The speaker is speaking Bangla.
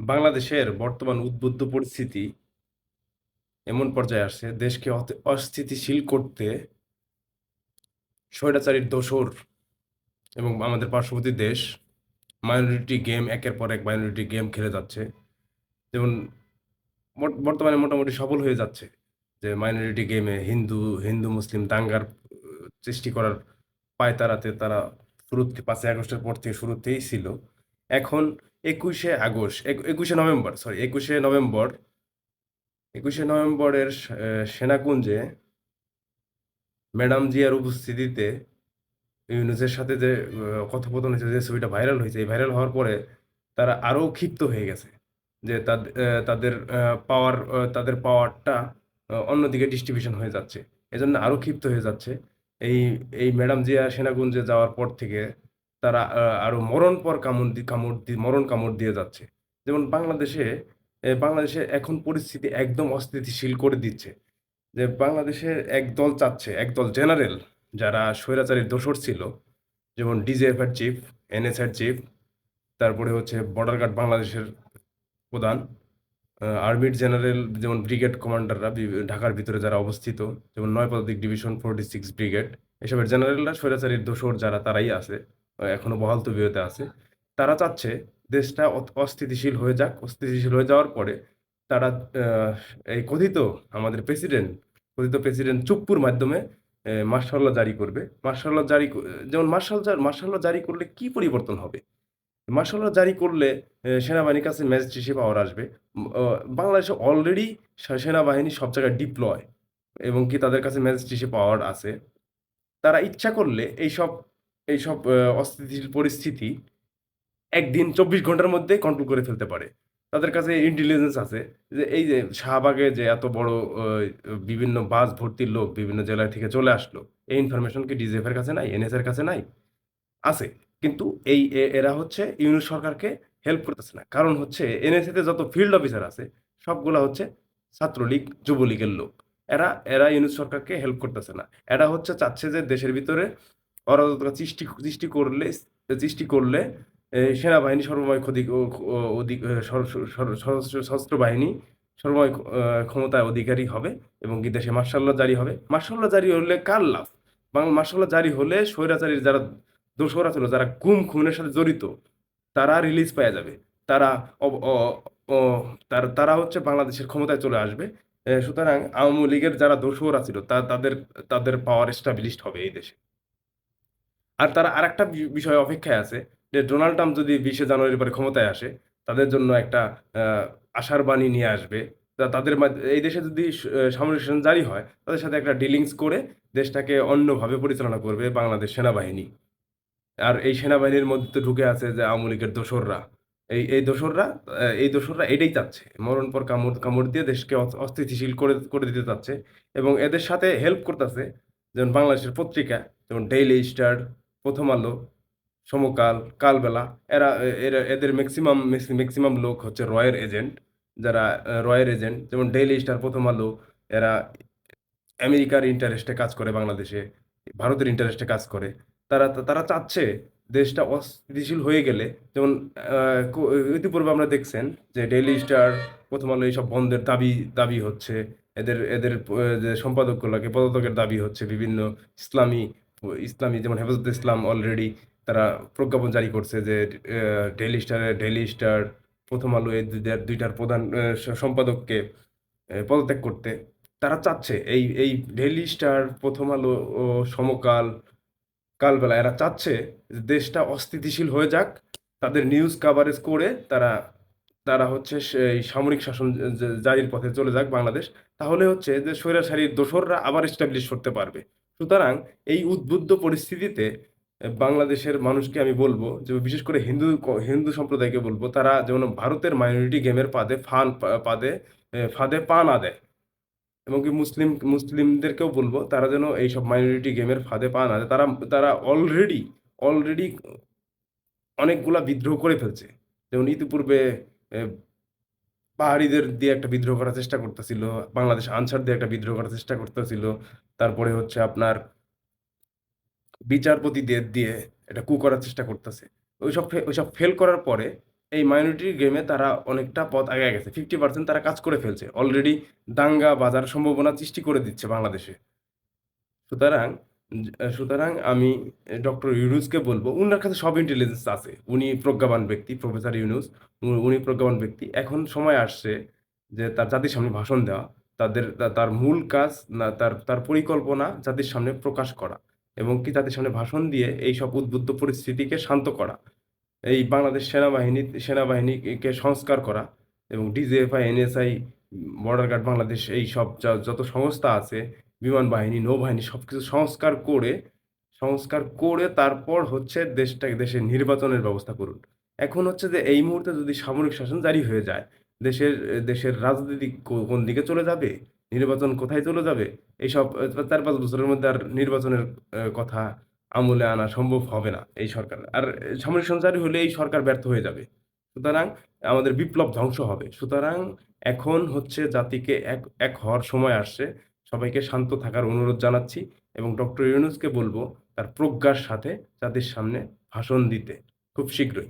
বাংলাদেশের বর্তমান উদ্বুদ্ধ পরিস্থিতি এমন পর্যায়ে আসছে, দেশকে অস্থিতিশীল করতে স্বৈরাচারীর দোসর এবং আমাদের পার্শ্ববর্তী দেশ মাইনরিটি গেম একের পর এক মাইনরিটি গেম খেলে যাচ্ছে। যেমন বর্তমানে মোটামুটি সফল হয়ে যাচ্ছে যে মাইনরিটি গেমে হিন্দু হিন্দু মুসলিম দাঙ্গার সৃষ্টি করার পায়তারাতে তারা 5ই আগস্টের পর থেকে শুরুতেই ছিল। এখন 21শে নভেম্বরের সেনাকুঞ্জে ম্যাডাম জিয়ার উপস্থিতিতে ইউনূসের সাথে যে কথোপকথন হয়েছে, যে ছবিটা ভাইরাল হয়েছে, এই ভাইরাল হওয়ার পরে তারা আরো ক্ষিপ্ত হয়ে গেছে যে তাদের পাওয়ারটা অন্যদিকে ডিস্ট্রিবিউশন হয়ে যাচ্ছে। এজন্য আরো ক্ষিপ্ত হয়ে যাচ্ছে। এই এই ম্যাডাম জিয়া সেনাকুঞ্জে যাওয়ার পর থেকে তারা আরো মরণপর মরণ কামড় দিয়ে যাচ্ছে। যেমন বাংলাদেশে এখন পরিস্থিতি একদম অস্থিতিশীল করে দিচ্ছে। যে বাংলাদেশের একদল জেনারেল যারা স্বৈরাচারীর দোসর ছিল, যেমন ডিজিএফ এর চিফ, এনএসএ এর চিফ, তারপরে হচ্ছে বর্ডার গার্ড বাংলাদেশের প্রধান, আর্মির জেনারেল যেমন ব্রিগেড কমান্ডাররা ঢাকার ভিতরে যারা অবস্থিত, যেমন ৯ পদাতিক ডিভিশন 46 ব্রিগেড, এসবের জেনারেলরা স্বৈরাচারীর দোসর যারা তারাই আছে, এখনো বহাল তবিয়তে আছে। তারা চাচ্ছে দেশটা অস্থিতিশীল হয়ে যাওয়ার পরে তারা আহ, এই কথিত প্রেসিডেন্ট চুপ্পুর মাধ্যমে মার্শাল ল জারি করবে। যেমন মার্শাল ল জারি করলে কি পরিবর্তন হবে? মার্শাল ল জারি করলে সেনাবাহিনীর কাছে ম্যাজিস্ট্রেসি পাওয়ার আসবে। বাংলাদেশে অলরেডি সেনাবাহিনী সব জায়গায় ডিপ্লয় এবং কি তাদের কাছে ম্যাজিস্ট্রেসি পাওয়ার আছে। তারা ইচ্ছা করলে এইসব অস্থিতিশীল পরিস্থিতি একদিন ২৪ ঘন্টার মধ্যে কন্ট্রোল করে ফেলতে পারে। তাদের কাছে ইন্টেলিজেন্স আছে যে এই যে শাহবাগে যে এত বড় বিভিন্ন বাস ভর্তি লোক বিভিন্ন জেলা থেকে চলে আসলো, এই ইনফরমেশন কি ডিজিএফ এর কাছে নাই? এনএস এর কাছে নাই? আছে। কিন্তু এরা হচ্ছে ইউনূস সরকারকে হেল্প করতেছে না। কারণ হচ্ছে এনএসএ তে যত ফিল্ড অফিসার আছে সবগুলা হচ্ছে ছাত্রলীগ, যুবলীগের লোক। এরা ইউনূস সরকারকে হেল্প করতেছে না। এরা হচ্ছে চাচ্ছে যে দেশের ভিতরে অরাজকতা সৃষ্টি করলে সেনাবাহিনী সর্বময় ক্ষতি ও ও অধি সর সর সর সশস্ত্র সশস্ত্র বাহিনী সর্বময় ক্ষমতায় অধিকারী হবে এবং কি দেশে মার্শাল ল জারি হবে। মার্শাল ল জারি হলে কার লাভ? মার্শাল ল জারি হলে স্বৈরাচারীর যারা দোসররা ছিল, যারা খুনের সাথে জড়িত, তারা রিলিজ পেয়ে যাবে। তারা অব অ অ তারা হচ্ছে বাংলাদেশের ক্ষমতায় চলে আসবে। সুতরাং আওয়ামী লীগের যারা দোসররা ছিল তাদের পাওয়ার এস্টাবলিশড হবে এই দেশে। আর তারা আরেকটা বিষয়ে অপেক্ষায় আছে যে ডোনাল্ড ট্রাম্প যদি ২০শে জানুয়ারির পরে ক্ষমতায় আসে, তাদের জন্য একটা আ আশার বাণী নিয়ে আসবে। এই দেশে যদি সামরিক শাসন জারি হয়, তাদের সাথে একটা ডিলিংস করে দেশটাকে অন্যভাবে পরিচালনা করবে বাংলাদেশ সেনাবাহিনী। আর এই সেনাবাহিনীর মধ্যে তো ঢুকে আছে যে আওয়ামী লীগের দোসররা। এই দোসররা এটাই চাচ্ছে। মরণপর কামড় দিয়ে দেশকে অস্থিতিশীল করে দিতে চাচ্ছে এবং এদের সাথে হেল্প করতেছে যেমন বাংলাদেশের পত্রিকা, যেমন ডেইলি স্টার, প্রথম আলো, সমকাল, কালবেলা। এদের ম্যাক্সিমাম লোক হচ্ছে রয়ের এজেন্ট। যেমন ডেইলি স্টার, প্রথম আলো, এরা আমেরিকার ইন্টারেস্টে কাজ করে বাংলাদেশে, ভারতের ইন্টারেস্টে কাজ করে। তারা চাচ্ছে দেশটা অস্থিতিশীল হয়ে গেলে, যেমন ইতিপূর্বে আমরা দেখছেন যে ডেইলি স্টার, প্রথম আলো এইসব বন্ধের দাবি হচ্ছে। এদের যে সম্পাদকগুলোকে পদত্যাগের দাবি হচ্ছে। বিভিন্ন ইসলামী ইসলামী যেমন হেফাজতে ইসলাম অলরেডি তারা প্রজ্ঞাপন জারি করছে যে ডেইলি স্টার, প্রথম আলো এই দুইটার প্রধান সম্পাদককে পদত্যাগ করতে। তারা চাচ্ছে এই ডেইলি স্টার, প্রথম আলো ও সমকাল, কালবেলা এরা চাচ্ছে যে দেশটা অস্থিতিশীল হয়ে যাক। তাদের নিউজ কাভারেজ করে তারা তারা হচ্ছে সেই সামরিক শাসন জারির পথে চলে যাক বাংলাদেশ। তাহলে হচ্ছে যে স্বৈরাচারীর দোসররা আবার এস্টাবলিশ করতে পারবে। সুতরাং এই উদ্বুদ্ধ পরিস্থিতিতে বাংলাদেশের মানুষকে আমি বলব যে বিশেষ করে হিন্দু সম্প্রদায়কে বলব, তারা যেন ভারতের মাইনরিটি গেমের ফাঁদে পা না দেয়। এবং কি মুসলিমদেরকেও বলবো তারা যেন এইসব মাইনরিটি গেমের ফাঁদে পা না দেয়। তারা তারা অলরেডি অনেকগুলা বিদ্রোহ করে ফেলছে। যেমন ইতিপূর্বে এ পাহাড়িদের দিয়ে একটা বিদ্রোহ করার চেষ্টা করতেছিল। বাংলাদেশ আনসার দিয়ে একটা বিদ্রোহ করার চেষ্টা করতেছিল। তারপরে হচ্ছে আপনার বিচারপতিদের দিয়ে একটা করার চেষ্টা করতেছে। ওইসব ফেল করার পরে এই মাইনরিটি গেমে তারা অনেকটা পথ আগায় গেছে। 50% তারা কাজ করে ফেলছে। অলরেডি দাঙ্গা বাজার সম্ভাবনা সৃষ্টি করে দিচ্ছে বাংলাদেশে। সুতরাং সুতরাং আমি ডক্টর ইউনূসকে বলব, উনার কাছে সব ইন্টেলিজেন্স আছে। উনি প্রজ্ঞাবান ব্যক্তি, প্রফেসর ইউনূস। উনি প্রজ্ঞাবান ব্যক্তি। এখন সময় আসছে যে তার জাতির সামনে ভাষণ দেওয়া। তার মূল কাজ না, তার পরিকল্পনা জাতির সামনে প্রকাশ করা এবং কি জাতির সামনে ভাষণ দিয়ে এইসব উদ্বুদ্ধ পরিস্থিতিকে শান্ত করা। এই বাংলাদেশ সেনাবাহিনীকে সংস্কার করা এবং DGFI, NSI, border guard Bangladesh এইসব যত সংস্থা আছে, বিমান বাহিনী, নৌবাহিনী সবকিছু সংস্কার করে তারপর হচ্ছে দেশের নির্বাচনের ব্যবস্থা করুন। এখন হচ্ছে যে এই মুহূর্তে যদি সামরিক শাসন জারি হয়ে যায়, দেশের রাজনীতি কোন দিকে চলে যাবে? নির্বাচন কোথায় চলে যাবে? এইসব ৪-৫ বছরের মধ্যে আর নির্বাচনের কথা আমলে আনা সম্ভব হবে না এই সরকার। আর সামরিক শাসন জারি হলে এই সরকার ব্যর্থ হয়ে যাবে। সুতরাং আমাদের বিপ্লব ধ্বংস হবে। সুতরাং এখন হচ্ছে জাতিকে এক হওয়ার সময় আসছে। সবাইকে শান্ত থাকার অনুরোধ জানাচ্ছি এবং ডক্টর ইউনূসকে বলব তার প্রজ্ঞার সাথে জাতির সামনে ভাষণ দিতে খুব শীঘ্রই।